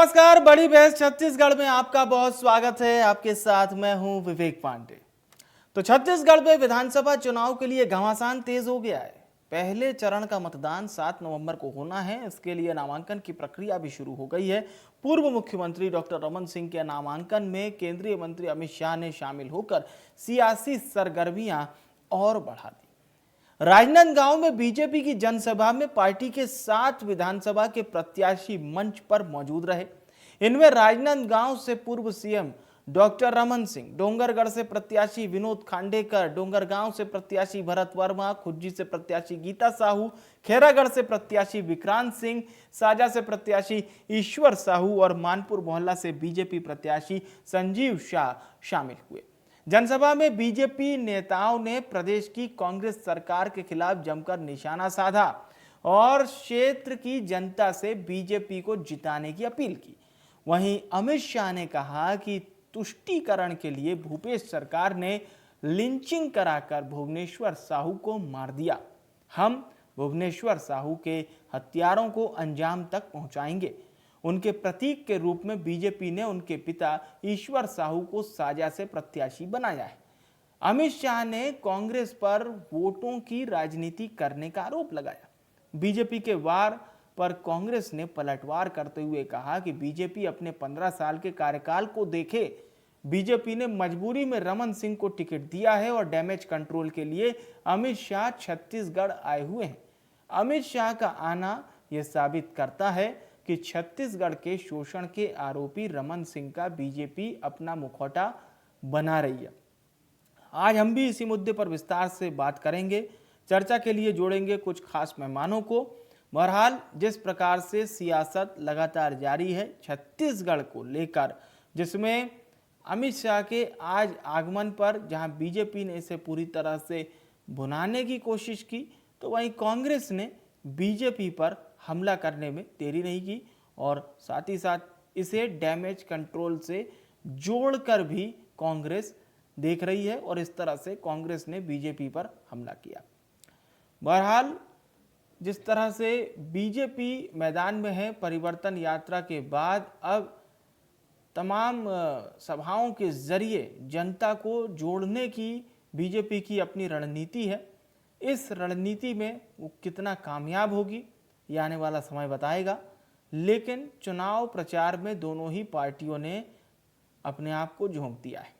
नमस्कार, बड़ी बहस छत्तीसगढ़ में आपका बहुत स्वागत है। आपके साथ मैं हूं विवेक पांडे। तो छत्तीसगढ़ में विधानसभा चुनाव के लिए घमासान तेज हो गया है। पहले चरण का मतदान 7 नवंबर को होना है। इसके लिए नामांकन की प्रक्रिया भी शुरू हो गई है। पूर्व मुख्यमंत्री डॉक्टर रमन सिंह के नामांकन में केंद्रीय मंत्री अमित शाह ने शामिल होकर सियासी सरगर्मियां और बढ़ा दी। राजनांदगांव में बीजेपी की जनसभा में पार्टी के 7 विधानसभा के प्रत्याशी मंच पर मौजूद रहे। इनमें राजनांदगांव से पूर्व सीएम डॉक्टर रमन सिंह, डोंगरगढ़ से प्रत्याशी विनोद खांडेकर, डोंगरगांव से प्रत्याशी भरत वर्मा, खुज्जी से प्रत्याशी गीता साहू, खैरागढ़ से प्रत्याशी विक्रांत सिंह, साजा से प्रत्याशी ईश्वर साहू और मानपुर मोहल्ला से बीजेपी प्रत्याशी संजीव शाह शामिल हुए। जनसभा में बीजेपी नेताओं ने प्रदेश की कांग्रेस सरकार के खिलाफ जमकर निशाना साधा और क्षेत्र की जनता से बीजेपी को जिताने की अपील की। वहीं अमित शाह ने कहा कि तुष्टीकरण के लिए भूपेश सरकार ने लिंचिंग कराकर भुवनेश्वर साहू को मार दिया। हम भुवनेश्वर साहू के हत्यारों को अंजाम तक पहुंचाएंगे। उनके प्रतीक के रूप में बीजेपी ने उनके पिता ईश्वर साहू को साजा से प्रत्याशी बनाया है। अमित शाह ने कांग्रेस पर वोटों की राजनीति करने का आरोप लगाया। बीजेपी के वार पर कांग्रेस ने पलटवार करते हुए कहा कि बीजेपी अपने 15 साल के कार्यकाल को देखे। बीजेपी ने मजबूरी में रमन सिंह को टिकट दिया है और डैमेज कंट्रोल के लिए अमित शाह छत्तीसगढ़ आए हुए हैं। अमित शाह का आना यह साबित करता है कि छत्तीसगढ़ के शोषण के आरोपी रमन सिंह का बीजेपी अपना मुखौटा बना रही है। आज हम भी इसी मुद्दे पर विस्तार से बात करेंगे। चर्चा के लिए जोड़ेंगे कुछ खास मेहमानों को। बहरहाल जिस प्रकार से सियासत लगातार जारी है छत्तीसगढ़ को लेकर, जिसमें अमित शाह के आज आगमन पर जहां बीजेपी ने इसे पूरी तरह से भुनाने की कोशिश की, तो वहीं कांग्रेस ने बीजेपी पर हमला करने में देरी नहीं की और साथ ही साथ इसे डैमेज कंट्रोल से जोड़कर भी कांग्रेस देख रही है और इस तरह से कांग्रेस ने बीजेपी पर हमला किया। बहरहाल जिस तरह से बीजेपी मैदान में है, परिवर्तन यात्रा के बाद अब तमाम सभाओं के जरिए जनता को जोड़ने की बीजेपी की अपनी रणनीति है। इस रणनीति में वो कितना कामयाब होगी ये आने वाला समय बताएगा। लेकिन चुनाव प्रचार में दोनों ही पार्टियों ने अपने आप को झोंक दिया है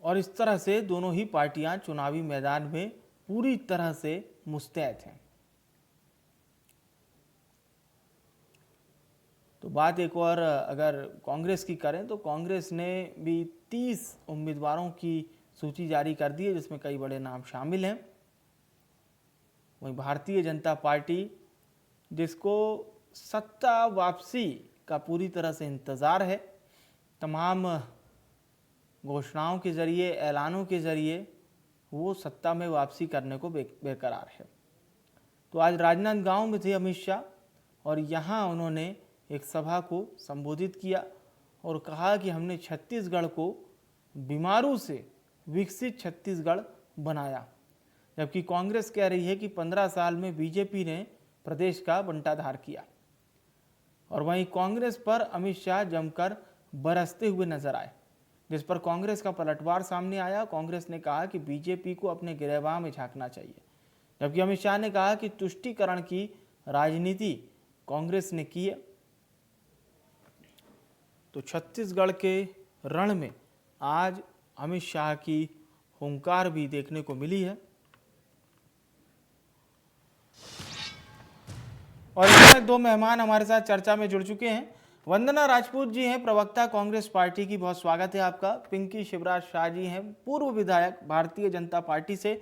और इस तरह से दोनों ही पार्टियां चुनावी मैदान में पूरी तरह से मुस्तैद हैं। तो बात एक और अगर कांग्रेस की करें तो कांग्रेस ने भी 30 उम्मीदवारों की सूची जारी कर दी है, जिसमें कई बड़े नाम शामिल हैं। वहीं भारतीय जनता पार्टी, जिसको सत्ता वापसी का पूरी तरह से इंतज़ार है, तमाम घोषणाओं के जरिए, ऐलानों के जरिए वो सत्ता में वापसी करने को बेकरार है। तो आज राजनांदगांव में थे अमित शाह और यहाँ उन्होंने एक सभा को संबोधित किया और कहा कि हमने छत्तीसगढ़ को बीमारू से विकसित छत्तीसगढ़ बनाया, जबकि कांग्रेस कह रही है कि 15 साल में बीजेपी ने प्रदेश का बंटाधार किया। और वहीं कांग्रेस पर अमित शाह जमकर बरसते हुए नजर आए, जिस पर कांग्रेस का पलटवार सामने आया। कांग्रेस ने कहा कि बीजेपी को अपने गिरहबां में झांकना चाहिए, जबकि अमित शाह ने कहा कि तुष्टीकरण की राजनीति कांग्रेस ने की है। तो छत्तीसगढ़ के रण में आज अमित शाह की हुंकार भी देखने को मिली है। और इसमें दो मेहमान हमारे साथ चर्चा में जुड़ चुके हैं। वंदना राजपूत जी हैं, प्रवक्ता कांग्रेस पार्टी की, बहुत स्वागत है आपका। पिंकी शिवराज शाह जी हैं, पूर्व विधायक भारतीय जनता पार्टी से।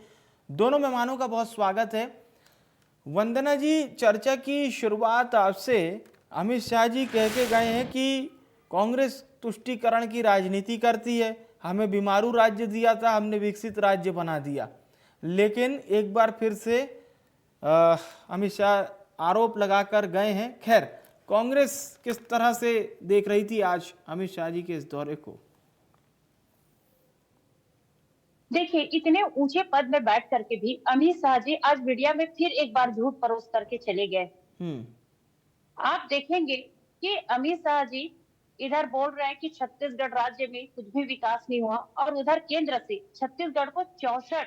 दोनों मेहमानों का बहुत स्वागत है। वंदना जी, चर्चा की शुरुआत आपसे। अमित शाह जी कह के गए हैं कि कांग्रेस तुष्टीकरण की राजनीति करती है, हमें बीमारू राज्य दिया था, हमने विकसित राज्य बना दिया। लेकिन एक बार फिर से अमित शाह आरोप लगाकर गए हैं। खैर, कांग्रेस किस तरह से देख रही थी आज अमित शाह जी के इस दौरे को? देखिए, इतने ऊंचे पद में बैठ करके भी अमित शाह जी आज मीडिया में फिर एक बार झूठ परोस करके चले गए। आप देखेंगे कि अमित शाह जी इधर बोल रहे हैं कि छत्तीसगढ़ राज्य में कुछ भी विकास नहीं हुआ, और उधर केंद्र से छत्तीसगढ़ को 64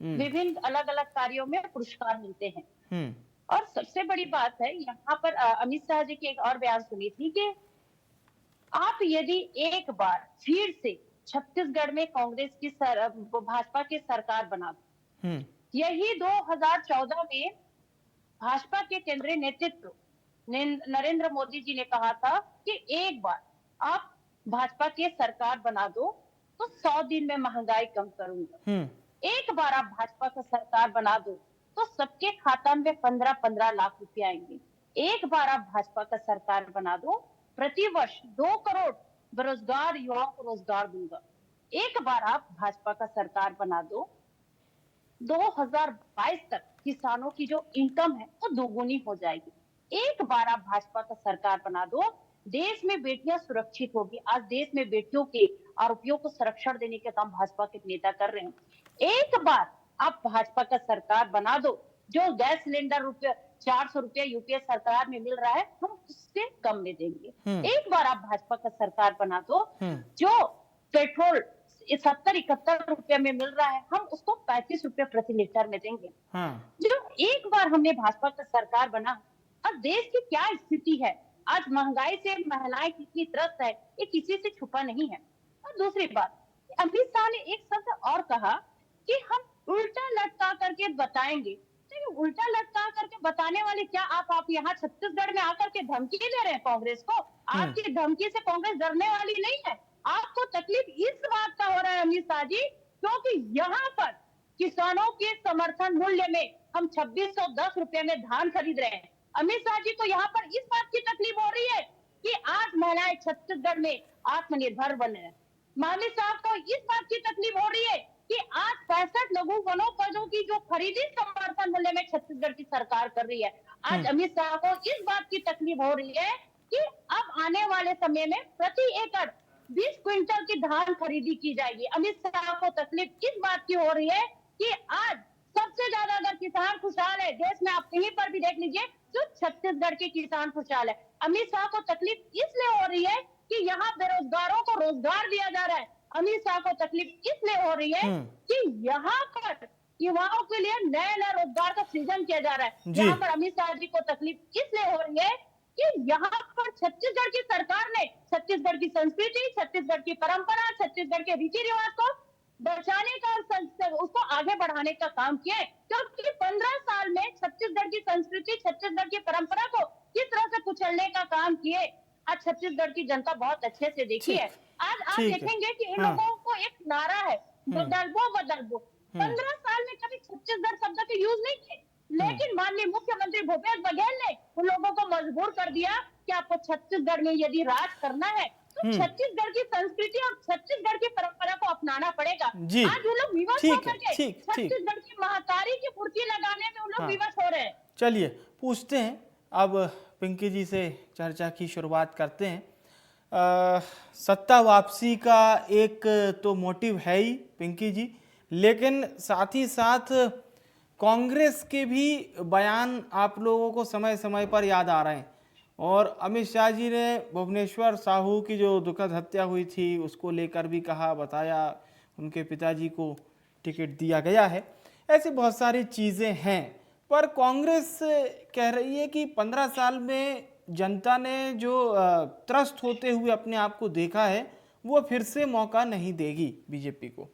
हम्म। विभिन्न अलग अलग कार्यों में पुरस्कार मिलते हैं। हम्म। और सबसे बड़ी बात है यहाँ पर अमित शाह जी की एक और बयान सुनी थी कि आप यदि एक बार फिर से छत्तीसगढ़ में कांग्रेस की भाजपा की सरकार बना दो, यही 2014 में भाजपा के केंद्रीय नेतृत्व नरेंद्र मोदी जी ने कहा था कि एक बार आप भाजपा की सरकार बना दो तो 100 दिन में महंगाई कम करूंगा। एक बार आप भाजपा का सरकार बना दो तो सबके खाता में 15-15 लाख रुपए आएंगे। एक बार आप भाजपा का सरकार बना दो, प्रति वर्ष 2 करोड़ बेरोजगार युवाओं को रोजगार दूंगा। एक बार आप भाजपा का सरकार बना दो, 2022 तक किसानों की जो इनकम है वो दोगुनी हो जाएगी। एक बार आप भाजपा का सरकार बना दो, देश में बेटियां सुरक्षित होगी। आज देश में बेटियों के आरोपियों को संरक्षण देने का काम भाजपा के नेता कर रहे हैं। एक बार आप भाजपा का सरकार बना दो, जो गैस सिलेंडर 400 रुपया यूपीए सरकार में मिल रहा है हम उससे कम में देंगे। एक बार आप भाजपा का सरकार बना दो, जो पेट्रोल 70-71 रुपए में मिल रहा है हम उसको 35 रुपए प्रति लीटर में देंगे। जो एक बार हमने भाजपा का सरकार बना, अब देश की क्या स्थिति है, आज महंगाई से महिलाएं कितनी त्रस्त है, ये किसी से छुपा नहीं है। और दूसरी बात, अमित शाह ने एक शब्द और कहा कि हम उल्टा लटका करके बताएंगे। तो उल्टा लटका करके बताने वाले क्या आप यहाँ छत्तीसगढ़ में आकर के धमकी दे रहे हैं कांग्रेस को? आपकी धमकी से कांग्रेस डरने वाली नहीं है। आपको तकलीफ इस बात का हो रहा है अमित शाह जी, क्योंकि यहाँ पर किसानों के समर्थन मूल्य में हम 2610 रुपए में धान खरीद रहे हैं। अमित शाह जी को यहाँ पर इस बात की तकलीफ हो रही है कि आज महिलाएं छत्तीसगढ़ में आत्मनिर्भर बने हैं। अमित शाह को इस बात की तकलीफ हो रही है कि आज 65 लघु वनोपजों की जो खरीदी समर्थन मूल्य में छत्तीसगढ़ की सरकार कर रही है। आज अमित शाह को इस बात की तकलीफ हो रही है कि अब आने वाले समय में प्रति एकड़ 20 क्विंटल की धान खरीदी की जाएगी। अमित शाह को तकलीफ इस बात की हो रही है कि आज सबसे ज्यादा अगर किसान खुशहाल है देश में, आप कहीं पर भी देख लीजिए, तो छत्तीसगढ़ के किसान खुशहाल है। अमित शाह को तकलीफ इसलिए हो रही है कि यहाँ बेरोजगारों को रोजगार दिया जा रहा है। अमित शाह को तकलीफ इसलिए हो रही है कि यहाँ पर युवाओं के लिए नया नया रोजगार का सृजन किया जा रहा है। यहाँ पर अमित शाह जी को तकलीफ इसलिए हो रही है कि यहाँ पर छत्तीसगढ़ की सरकार ने छत्तीसगढ़ की संस्कृति, छत्तीसगढ़ की परंपरा, छत्तीसगढ़ के रीति रिवाज को बचाने का, उसको आगे बढ़ाने का काम किया है। क्योंकि 15 साल में छत्तीसगढ़ की संस्कृति, छत्तीसगढ़ की परंपरा को किस तरह से कुचलने का काम किए, आज छत्तीसगढ़ की जनता बहुत अच्छे से देखी है। आज आप देखेंगे कि इन लोगों को एक नारा है, बदलबो बदलबो। 15 साल में कभी छत्तीसगढ़ शब्द का यूज नहीं किए, लेकिन माननीय मुख्यमंत्री भूपेश बघेल ने उन लोगों को मजबूर कर दिया कि आपको छत्तीसगढ़ में यदि राज करना है तो छत्तीसगढ़ की संस्कृति और छत्तीसगढ़ की परंपरा को अपनाना पड़ेगा। आज वो लोग विवश होकर के छत्तीसगढ़ की महाकाली की मूर्ति लगाने में उन लोग विवश हो रहे हैं। चलिए पूछते हैं, अब पिंकी जी से चर्चा की शुरुआत करते हैं। सत्ता वापसी का एक तो मोटिव है ही पिंकी जी, लेकिन साथ ही साथ कांग्रेस के भी बयान आप लोगों को समय समय पर याद आ रहे हैं। और अमित शाह जी ने भुवनेश्वर साहू की जो दुखद हत्या हुई थी उसको लेकर भी कहा, बताया, उनके पिताजी को टिकट दिया गया है। ऐसी बहुत सारी चीज़ें हैं, पर कांग्रेस कह रही है कि 15 साल में जनता ने जो त्रस्त होते हुए अपने आप को देखा है वो फिर से मौका नहीं देगी बीजेपी को।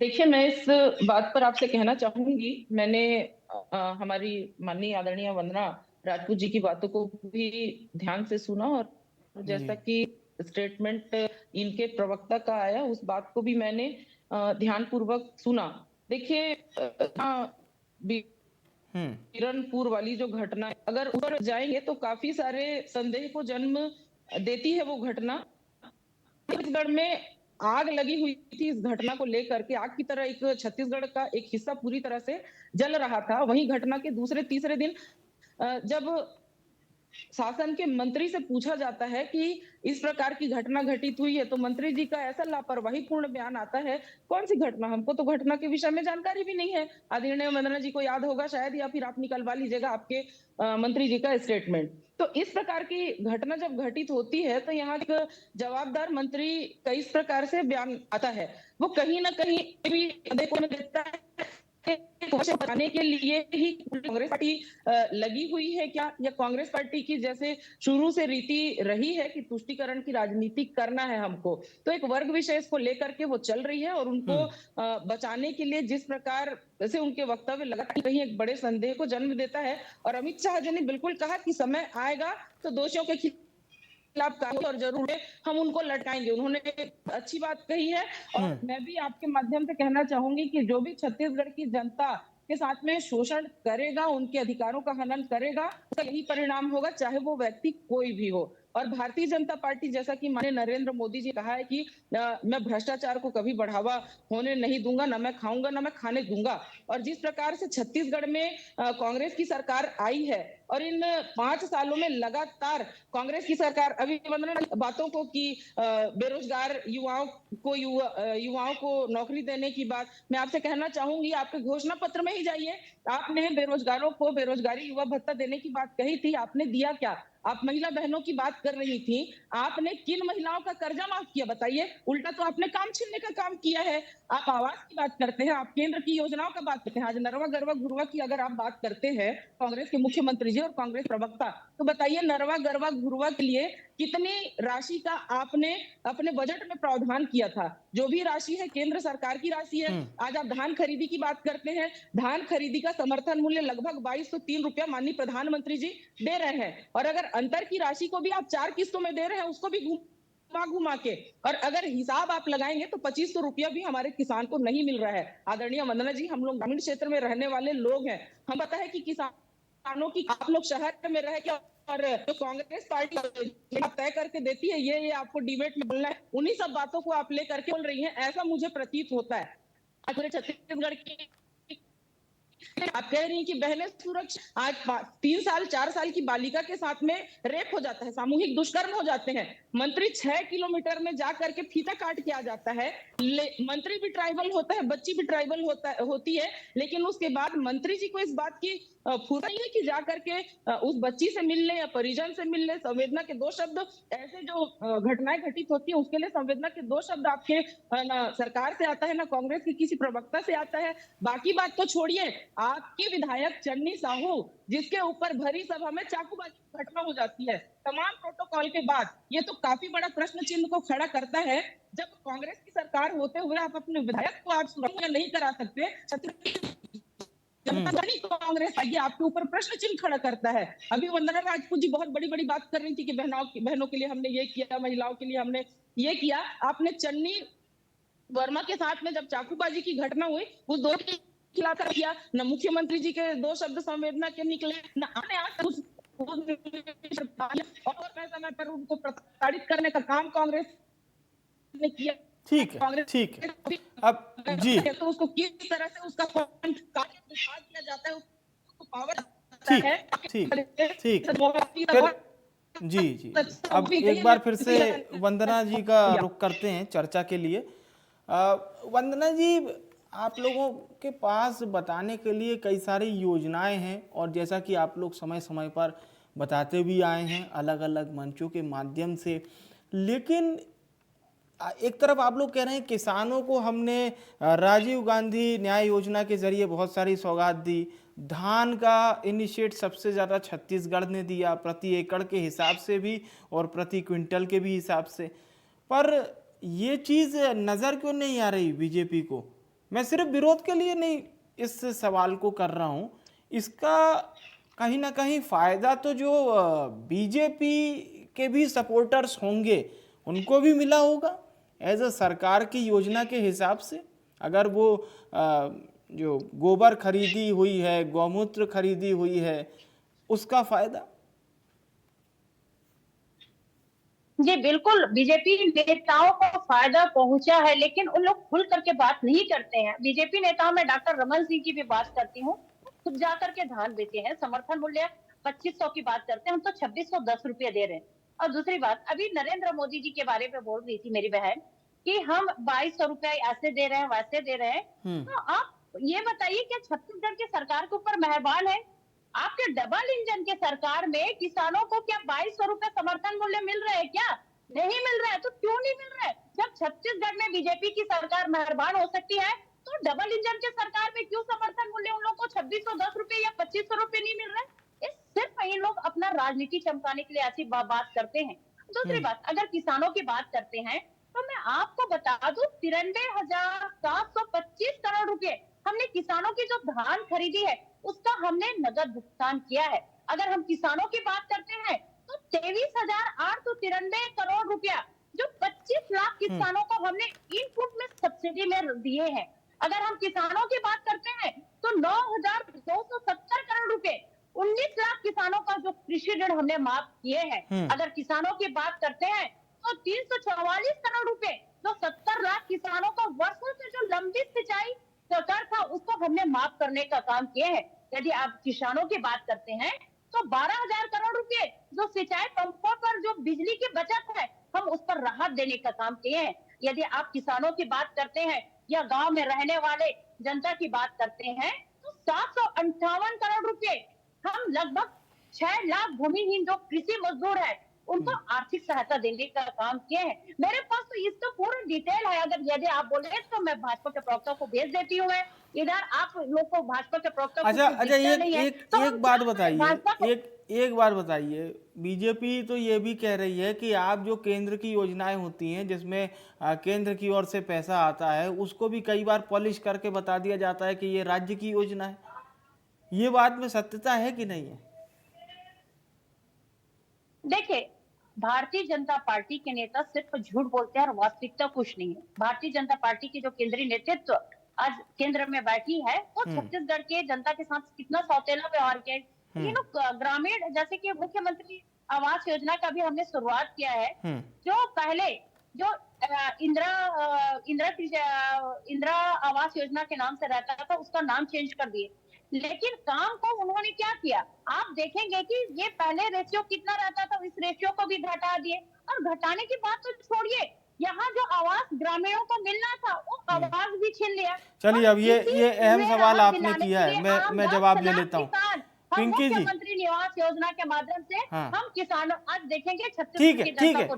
देखिए, मैं इस बात पर आपसे कहना चाहूंगी, मैंने हमारी माननीय आदरणीय वंदना राजपूत जी की बातों को भी ध्यान से सुना, और जैसा कि स्टेटमेंट इनके प्रवक्ता का आया उस बात को भी मैंने ध्यान पूर्वक सुना। देखिए, किरणपुर वाली जो घटना, अगर ऊपर जाएंगे तो काफी सारे संदेह को जन्म देती है वो घटना। छत्तीसगढ़ में आग लगी हुई थी, इस घटना को लेकर के आग की तरह एक छत्तीसगढ़ का एक हिस्सा पूरी तरह से जल रहा था। वहीं घटना के दूसरे तीसरे दिन जब शासन के मंत्री से पूछा जाता है कि इस प्रकार की घटना घटित हुई है, तो मंत्री जी का ऐसा लापरवाही पूर्ण बयान आता है। कौन सी घटना? हमको तो घटना के विषय में जानकारी भी नहीं है। आदरणीय वंदना जी को याद होगा शायद, या फिर आप निकलवा लीजिएगा आपके मंत्री जी का स्टेटमेंट। तो इस प्रकार की घटना जब घटित होती है तो यहाँ एक जवाबदार मंत्री कई प्रकार से बयान आता है, वो कहीं ना कहीं भी देखो में देता है बताने के लिए ही कांग्रेस पार्टी लगी हुई है क्या, या कांग्रेस पार्टी की जैसे शुरू से रीति रही है कि तुष्टीकरण की राजनीति करना है हमको, तो एक वर्ग विशेष को लेकर के वो चल रही है, और उनको बचाने के लिए जिस प्रकार से उनके वक्तव्य लगातार कहीं एक बड़े संदेह को जन्म देता है। और अमित शाह जी ने बिल्कुल कहा कि समय आएगा तो दोषियों के खिलाफ कार्रवाई और जरूर है, हम उनको लटकाएंगे। उन्होंने एक अच्छी बात कही है, और मैं भी आपके माध्यम से कहना चाहूंगी कि जो भी छत्तीसगढ़ की जनता के साथ में शोषण करेगा, उनके अधिकारों का हनन करेगा, उसका यही परिणाम होगा, चाहे वो व्यक्ति कोई भी हो। और भारतीय जनता पार्टी, जैसा कि माननीय नरेंद्र मोदी जी कहा है कि मैं भ्रष्टाचार को कभी बढ़ावा होने नहीं दूंगा, ना मैं खाऊंगा ना मैं खाने दूंगा। और जिस प्रकार से छत्तीसगढ़ में कांग्रेस की सरकार आई है, और इन 5 सालों में लगातार कांग्रेस की सरकार अभी बातों को कि बेरोजगार युवाओं को नौकरी देने की बात, मैं आपसे कहना चाहूंगी आपके घोषणा पत्र में ही जाइए, आपने बेरोजगारों को बेरोजगारी युवा भत्ता देने की बात कही थी, आपने दिया क्या? आप महिला बहनों की बात कर रही थी, आपने किन महिलाओं का कर्जा माफ किया बताइए? उल्टा तो आपने काम छीनने का काम किया है। आप आवास की बात करते हैं, आप केंद्र की योजनाओं का बात करते हैं, आज नरवा गरवा घुरवा की अगर आप बात करते हैं कांग्रेस के मुख्यमंत्री जी और कांग्रेस प्रवक्ता, तो बताइए नरवा गरवा घुरवा के लिए कितनी राशि का आपने अपने बजट में प्रावधान किया था? जो भी राशि है केंद्र सरकार की राशि है। आज आप धान खरीदी की बात करते हैं, धान खरीदी का समर्थन मूल्य लगभग 2203 रुपया माननीय प्रधानमंत्री जी दे रहे हैं, और अगर अंतर की राशि को भी आप 4 किस्तों में दे रहे हैं, उसको भी घुमा घुमा के, और अगर हिसाब आप लगाएंगे तो 2500 रुपया भी हमारे किसान को नहीं मिल रहा है। आदरणीय वंदना जी, हम लोग ग्रामीण क्षेत्र में रहने वाले लोग हैं, हम पता है कि किसानों की, आप लोग शहर में रह के, और जो कांग्रेस पार्टी तय करके देती है ये आपको डिबेट में बोलना है, उन्हीं सब बातों को आप लेकर के बोल रही हैं, ऐसा मुझे प्रतीत होता है। पूरे छत्तीसगढ़ की आप कह रही हैं कि बहनें सुरक्षित, आज 3 साल 4 साल की बालिका के साथ में रेप हो जाता है, सामूहिक दुष्कर्म हो जाते हैं, मंत्री 6 किलोमीटर में जा करके फीता काट के आ जाता है, मंत्री भी ट्राइबल होता है, बच्ची भी ट्राइबल होती है, लेकिन उसके बाद मंत्री जी को इस बात की फुर्सत नहीं है कि जा करके उस बच्ची से मिलने या परिजन से मिलने। संवेदना के 2 शब्द, ऐसे जो घटनाएं घटित होती है उसके लिए संवेदना के 2 शब्द आपके ना सरकार से आता है, ना कांग्रेस के किसी प्रवक्ता से आता है। बाकी बात तो छोड़िए, आपकी विधायक चन्नी साहू, जिसके ऊपर भरी सभा में चाकूबाजी की घटना हो जाती है तमाम प्रोटोकॉल के बाद, ये तो काफी बड़ा प्रश्न चिन्ह को खड़ा करता है। जब कांग्रेस की सरकार होते हुए आप अपने विधायक को आप सुरक्षा नहीं करा सकते, कांग्रेस आगे आपके ऊपर प्रश्न चिन्ह खड़ा करता है। अभी वंदना राजपूत जी बहुत बड़ी बड़ी बात कर रही थी कि बहनों के लिए हमने ये किया, महिलाओं के लिए हमने ये किया। आपने चन्नी वर्मा के साथ में जब चाकूबाजी की घटना हुई, उस दो के खिलाफ किया, न मुख्यमंत्री जी के 2 शब्द संवेदना के निकले, न आपने आज और समय पर उनको प्रताड़ित करने का काम कांग्रेस ने किया। ठीक है, ठीक है। अब जी, तो उसको किस तरह से उसका कार्य दिखा दिया जाता है, उसको पावर ठीक ठीक ठीक फिर जी जी। अब एक बार फिर से वंदना जी का रुख करते हैं चर्चा के लिए। वंदना जी, आप लोगों के पास बताने के लिए कई सारी योजनाएं हैं, और जैसा कि आप लोग समय समय पर बताते भी आए हैं अलग अलग मंचों के माध्यम से, लेकिन एक तरफ आप लोग कह रहे हैं किसानों को हमने राजीव गांधी न्याय योजना के जरिए बहुत सारी सौगात दी, धान का इनिशिएट सबसे ज़्यादा छत्तीसगढ़ ने दिया, प्रति एकड़ के हिसाब से भी और प्रति क्विंटल के भी हिसाब से, पर ये चीज़ नज़र क्यों नहीं आ रही बीजेपी को? मैं सिर्फ विरोध के लिए नहीं इस सवाल को कर रहा हूँ, इसका कहीं ना कहीं फ़ायदा तो जो बीजेपी के भी सपोर्टर्स होंगे उनको भी मिला होगा एज अ सरकार की योजना के हिसाब से। अगर वो जो गोबर खरीदी हुई है, गौमूत्र खरीदी हुई है, उसका फायदा। जी बिल्कुल, बीजेपी नेताओं को फायदा पहुंचा है, लेकिन उन लोग खुल करके बात नहीं करते हैं। बीजेपी नेताओं में डॉक्टर रमन सिंह की भी बात करती हूँ, खुद जाकर के धान बेचे हैं, समर्थन मूल्य 2500 की बात करते हैं, हम तो 2610 रुपये दे रहे हैं। और दूसरी बात, अभी नरेंद्र मोदी जी के बारे में बोल रही थी मेरी बहन कि हम 2200 रुपये ऐसे दे रहे हैं, वैसे दे रहे हैं। तो आप ये बताइए, क्या छत्तीसगढ़ की सरकार के ऊपर मेहरबान है? आपके डबल इंजन के सरकार में किसानों को क्या 2200 रुपये समर्थन मूल्य मिल रहा है क्या? नहीं मिल रहा है। तो क्यों नहीं मिल रहा है? जब छत्तीसगढ़ में बीजेपी की सरकार मेहरबान हो सकती है, तो डबल इंजन के सरकार में क्यों समर्थन मूल्य उन लोग को 2610 रुपये या 2500 रुपये नहीं मिल रहा है? इस सिर्फ इन लोग अपना राजनीति चमकाने के लिए ऐसी बात करते हैं। दूसरी बात, अगर किसानों की बात करते हैं, तो मैं आपको बता दूं, 93,725 करोड़ रुपए हमने किसानों की जो धान खरीदी है उसका हमने नगद भुगतान किया है। अगर हम किसानों की बात करते हैं, तो 23,893 करोड़ रुपया जो 25 लाख किसानों को हमने इनपुट में सब्सिडी में दिए हैं। अगर हम किसानों की बात करते हैं, तो 9,270 करोड़ रुपए 19 लाख किसानों का जो कृषि ऋण हमने माफ किए हैं। अगर किसानों की बात करते हैं, तो 344 करोड़ रुपए जो 70 लाख किसानों का वर्षों से जो लंबित सिंचाई कर था उसको हमने माफ करने का काम किए हैं। यदि आप किसानों की बात करते हैं, तो 12,000 करोड़ रुपए जो सिंचाई पंपों पर जो बिजली की बचत है, हम उस पर राहत देने का काम किए हैं। यदि आप किसानों की बात करते हैं या गांव में रहने वाले जनता की बात करते हैं, तो 758 करोड़ रुपए हम लगभग 6 लाख भूमिहीन जो कृषि मजदूर है उनको आर्थिक सहायता देने का काम किए हैं। मेरे पास तो इसका पूरा डिटेल है। अगर यदि आप बोले तो मैं भाजपा के प्रवक्ता को भेज देती हूँ। मैं इधर आप लोग को भाजपा के प्रवक्ता अच्छा को अच्छा, एक बात भाजपा को बताइए, एक बात बताइए, बीजेपी तो ये भी कह रही है कि आप जो केंद्र की योजनाएं होती हैं जिसमें केंद्र की ओर से पैसा आता है उसको भी कई बार पॉलिश करके बता दिया जाता है कि ये राज्य की योजना है। ये बात में सत्यता है कि नहीं है? देखिए, भारतीय जनता पार्टी के नेता सिर्फ झूठ बोलते हैं और वास्तविकता कुछ नहीं है। भारतीय जनता पार्टी की जो केंद्रीय नेतृत्व आज केंद्र में बैठी है, वो छत्तीसगढ़ के जनता के साथ कितना सौतेला व्यवहार किया है। ये लोग ग्रामीण, जैसे कि मुख्यमंत्री आवास योजना का भी हमने शुरुआत किया है। जो पहले जो इंदिरा आवास योजना के नाम से रहता था, उसका नाम चेंज कर दिए। लेकिन काम को उन्होंने क्या किया, आप देखेंगे कि ये पहले रेशियो कितना रहता था, इस रेशियो को भी घटा दिए। और घटाने की बात तो छोड़िए, यहाँ जो आवास ग्रामीणों को मिलना था वो आवास भी छीन लिया। चलिए, अब ये अहम सवाल आपने किया है, मैं जवाब ले लेता हूँ। पिंकी जी, मुख्यमंत्री निवास योजना के माध्यम से हम किसानों आज देखेंगे ठीक है,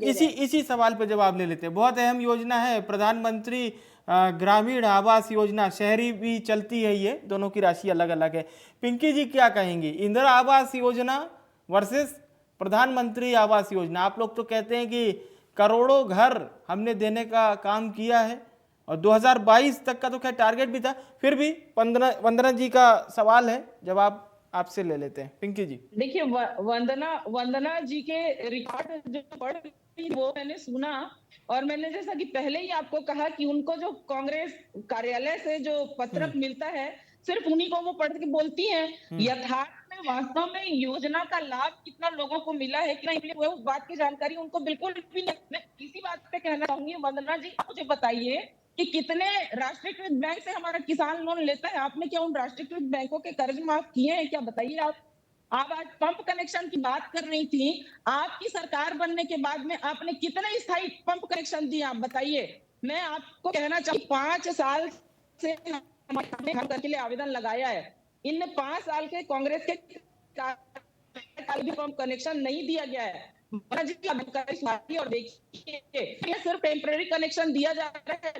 इसी सवाल पे जवाब ले लेते हैं। बहुत अहम योजना है प्रधानमंत्री ग्रामीण आवास योजना, शहरी भी चलती है, ये दोनों की राशि अलग अलग है। पिंकी जी क्या कहेंगी, इंदिरा आवास योजना वर्सेस प्रधानमंत्री आवास योजना? आप लोग तो कहते हैं कि करोड़ों घर हमने देने का काम किया है और 2022 तक का तो खैर टारगेट भी था, फिर भी वंदना जी का सवाल है, जवाब आपसे ले लेते हैं। पिंकी जी, देखिए, वंदना जी के रिकॉर्ड जो पढ़ रही वो मैंने सुना, और मैंने जैसा कि पहले ही आपको कहा कि उनको जो कांग्रेस कार्यालय से जो पत्रक मिलता है सिर्फ उन्हीं को वो पढ़ के बोलती हैं। यथार्थ में वास्तव में योजना का लाभ कितना लोगों को मिला है कि नहीं, वो उस बात की जानकारी उनको बिल्कुल भी नहीं। मैं इसी बात पे कहना चाहूंगी, वंदना जी आप मुझे बताइए कि कितने राष्ट्रीयकृत बैंक से हमारा किसान लोन लेता है? आपने क्या उन राष्ट्रीयकृत बैंकों के कर्ज माफ किए हैं क्या? बताइए। आप आज पंप कनेक्शन की बात कर रही थी, आपकी सरकार बनने के बाद में आपने कितने स्थायी पंप कनेक्शन दिए? आप बताइए। मैं आपको कहना चाहूँ 5 साल से हमने घर के लिए आवेदन लगाया है, इन 5 साल के कांग्रेस के भी पंप कनेक्शन नहीं दिया गया है। और देखिए, सिर्फ टेम्परेरी कनेक्शन दिया जा रहा है,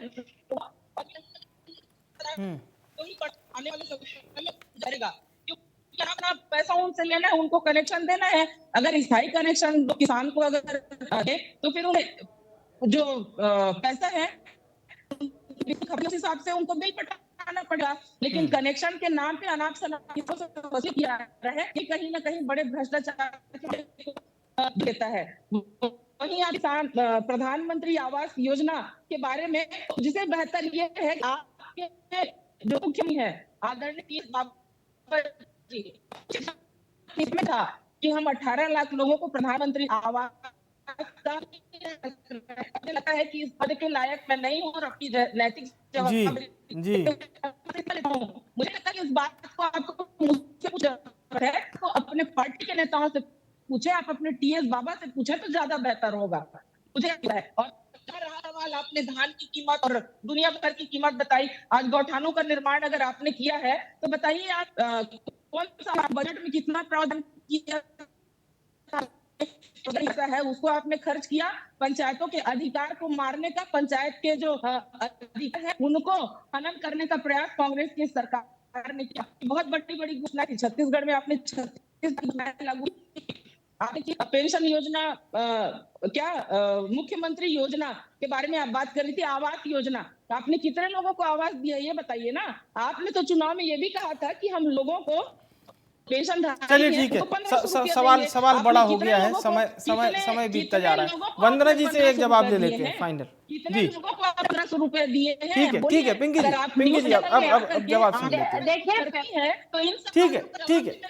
आने वाले समय में जाएगा, अपना पैसा उनसे लेना है, उनको कनेक्शन देना है। अगर स्थायी कनेक्शन किसान को अगर दे तो फिर उन्हें जो पैसा है उस हिसाब से उनको बिल पटाना पड़ेगा। लेकिन कनेक्शन के नाम पे अनाप शनाप वसूल किया जा रहा है, ये कहीं ना कहीं बड़े भ्रष्टाचार देता है। वहीं किसान प्रधानमंत्री आवास योजना के बारे में जिसे बेहतर ये है, आपके जो मुख्यमंत्री है आदरणीय इसमें था कि हम 18 लाख लोगों को प्रधानमंत्री आवास का, मुझे लगता है कि इस पद के लायक मैं नहीं हूँ और अपनी नैतिक जी मुझे लगता है कि इस बात को आपको मुझसे है तो अपने पार्टी के नेताओं से पूछे, आप अपने टीएस बाबा से पूछे तो ज्यादा बेहतर होगा। मुझे लगता है। और रहा सवाल, आपने धान की कीमत और दुनिया भर की कीमत बताई। आज गौठानों का निर्माण अगर आपने किया है तो बताइए आप कौन सा बजट में कितना प्रावधान किया है, उसको आपने खर्च किया। पंचायतों के अधिकार को मारने का, पंचायत के जो अधिकार है उनको हनन करने का प्रयास कांग्रेस की सरकार ने किया। बहुत बड़ी बड़ी घोषणा की छत्तीसगढ़ में आपने, 36 लागू आपने पेंशन योजना, मुख्यमंत्री योजना के बारे में आप बात कर रही थी, आवास योजना, तो आपने कितने लोगों को आवास दिया ये बताइए ना। आपने तो चुनाव में ये भी कहा था कि हम लोगों को पेंशन, चलिए ठीक है, सवाल बड़ा हो गया है, समय बीतता जा रहा है। वंदना जी से एक जवाब ले लेते हैं फाइनल। कितने लोगों को 1500 रुपए दिए हैं? ठीक है पिंकी जी, अब जवाब सुन लेते हैं।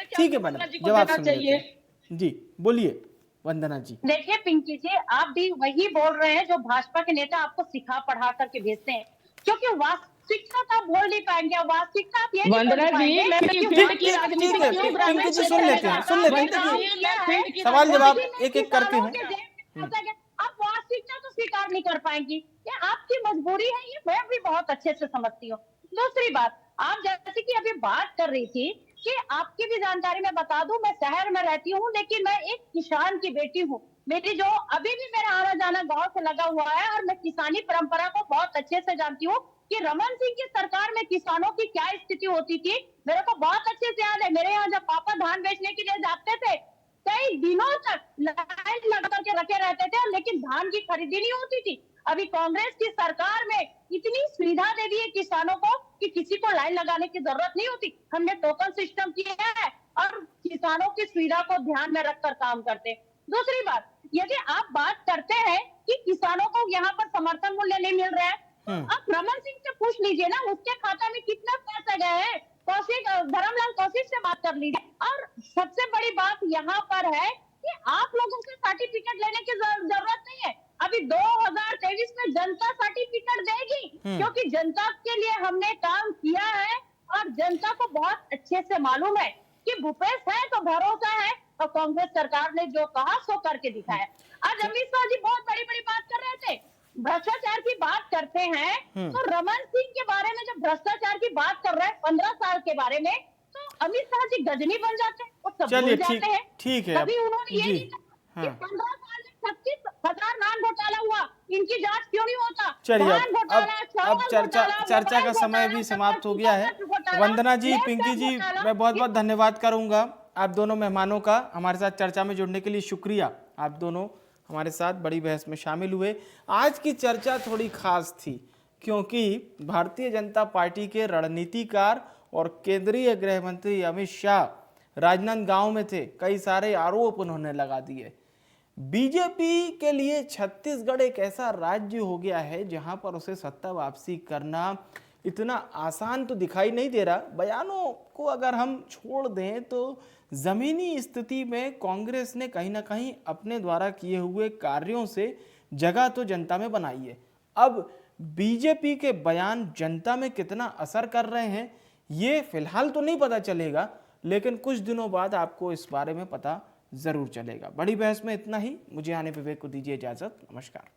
ठीक है मैडम, जवाब सुन लेते हैं। जी बोलिए वंदना जी। देखिए पिंकी जी, आप भी वही बोल रहे हैं जो भाजपा के नेता आपको सिखा पढ़ा करके भेजते हैं, क्योंकि वास्तविकता आप बोल नहीं पाएंगे। वास्तविकता आप ये वंदना जी, मैं पिंकी जी सुन लेते हैं सवाल जवाब एक एक करके हैं। आप वास्तविकता तो स्वीकार नहीं कर पाएंगी, ये आपकी मजबूरी है, ये मैं भी बहुत अच्छे से समझती हूँ। दूसरी बात, आप जैसे कि अभी बात कर रही थी कि आपकी भी जानकारी मैं बता दूं, मैं शहर में रहती हूँ लेकिन मैं एक किसान की बेटी हूँ। मेरी जो अभी भी मेरा आना जाना गांव से लगा हुआ है और मैं किसानी परंपरा को बहुत अच्छे से जानती हूँ कि रमन सिंह की सरकार में किसानों की क्या स्थिति होती थी, मेरे को बहुत अच्छे से याद है। मेरे यहाँ जब पापा धान बेचने के लिए जाते थे, कई दिनों तक लाइन लगा करके रखे रहते थे, लेकिन धान की खरीदी नहीं होती थी। अभी कांग्रेस की सरकार में इतनी सुविधा दे दी है किसानों को कि किसी को लाइन लगाने की जरूरत नहीं होती। हमने टोकन सिस्टम किया है और किसानों की सुविधा को ध्यान में रखकर काम करते हैं। दूसरी बात, यदि आप बात करते हैं कि किसानों को यहाँ पर समर्थन मूल्य नहीं मिल रहा है, तो आप रमन सिंह से पूछ लीजिए ना, उसके खाता में कितना पैसा गया है। कौशिक, धर्मलाल कौशिक से बात कर लीजिए। और सबसे बड़ी बात यहाँ पर है कि आप लोगों से सर्टिफिकेट लेने की जरूरत नहीं है। अभी 2023 में जनता सर्टिफिकेट देगी, क्योंकि जनता के लिए हमने काम किया है और जनता को बहुत अच्छे से मालूम है कि भूपेश है तो भरोसा है, और कांग्रेस सरकार ने जो कहा सो करके दिखाया। आज अमित शाह जी बहुत बड़ी बड़ी बात कर रहे थे, भ्रष्टाचार की बात करते हैं, तो रमन सिंह के बारे में जब भ्रष्टाचार की बात कर रहे हैं 15 साल के बारे में, तो अमित शाह जी गजनी बन जाते हैं, वो सब भूल जाते हैं। ठीक है, कभी उन्होंने ये नहीं कहा कि 15 साल में 36,000 नान घोटाला हुआ, इनकी जांच क्यों नहीं होता। चलिए अब चर्चा का समय भी समाप्त हो गया है। वंदना जी, पिंकी जी, मैं बहुत बहुत धन्यवाद करूंगा आप दोनों मेहमानों का हमारे साथ चर्चा में जुड़ने के लिए। शुक्रिया, आप दोनों हमारे साथ बड़ी बहस में शामिल हुए। आज की चर्चा थोड़ी खास थी क्योंकि भारतीय जनता पार्टी के रणनीतिकार और केंद्रीय गृह मंत्री अमित शाह राजनांदगांव में थे। कई सारे आरोप उन्होंने लगा दिए। बीजेपी के लिए छत्तीसगढ़ एक ऐसा राज्य हो गया है जहां पर उसे सत्ता वापसी करना इतना आसान तो दिखाई नहीं दे रहा। बयानों को अगर हम छोड़ दें तो जमीनी स्थिति में कांग्रेस ने कहीं ना कहीं अपने द्वारा किए हुए कार्यों से जगह तो जनता में बनाई है। अब बीजेपी के बयान जनता में कितना असर कर रहे हैं ये फिलहाल तो नहीं पता चलेगा, लेकिन कुछ दिनों बाद आपको इस बारे में पता जरूर चलेगा। बड़ी बहस में इतना ही। मुझे आने विवेक को दीजिए इजाजत। नमस्कार।